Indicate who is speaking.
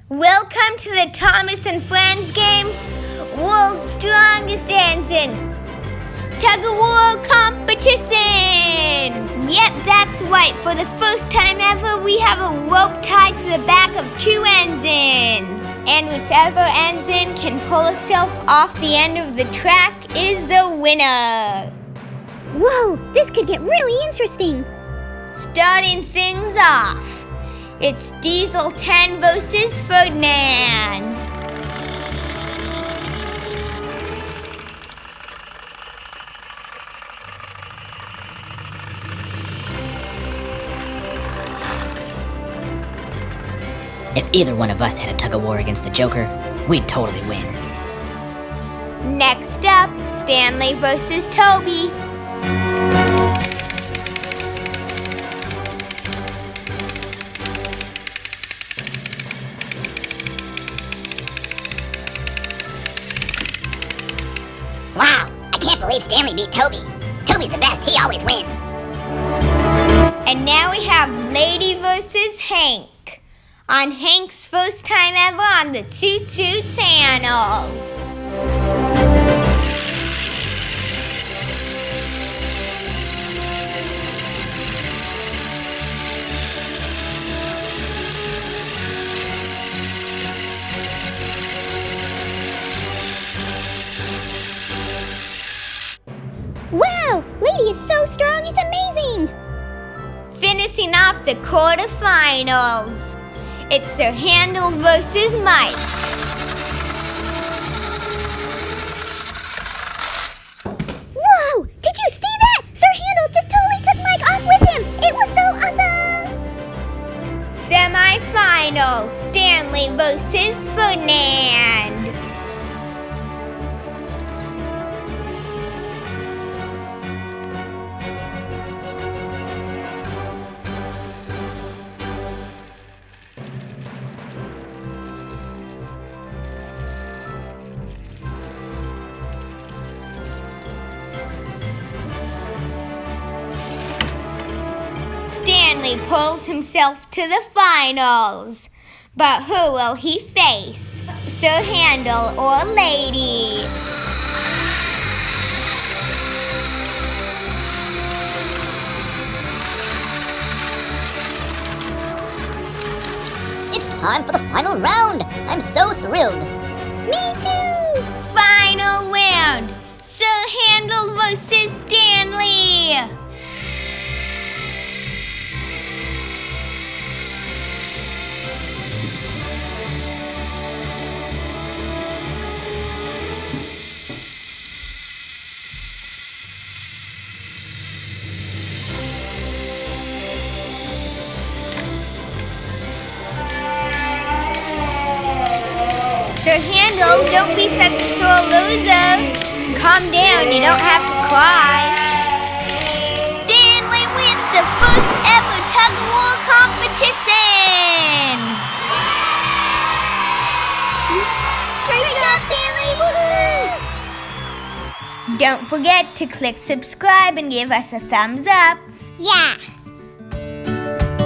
Speaker 1: Welcome to the Thomas and Friends Games World's Strongest Engine Tug-of-War Competition! Yep, that's right. For the first time ever, we have a rope tied to the back of two engines. And whichever engine can pull itself off the end of the track is the winner.
Speaker 2: Whoa, this could get really interesting.
Speaker 1: Starting things off, it's Diesel 10 versus Ferdinand.
Speaker 3: If either one of us had a tug-of-war against the Joker, we'd totally win.
Speaker 1: Next up, Stanley versus Toby.
Speaker 4: Wow, I can't believe Stanley beat Toby. Toby's the best, he always wins.
Speaker 1: And now we have Lady versus Hank. On Hank's first time ever on the Choo Channel.
Speaker 2: Wow, Lady is so strong, it's amazing!
Speaker 1: Finishing off the quarterfinals, it's Sir Handel versus Mike.
Speaker 2: Whoa, did you see that? Sir Handel just totally took Mike off with him. It was so awesome!
Speaker 1: Semi-finals, Stanley versus Ferdinand. Stanley pulls himself to the finals. But who will he face? Sir Handel or Lady?
Speaker 4: It's time for the final round. I'm so thrilled.
Speaker 2: Me too!
Speaker 1: Final round, Sir Handel versus Stanley. Sir Handel, don't be such a sore loser. Calm down, you don't have to cry. Stanley wins the first ever tug-of-war competition.
Speaker 2: Great job, Stanley! Woohoo!
Speaker 1: Don't forget to click subscribe and give us a thumbs up.
Speaker 2: Yeah!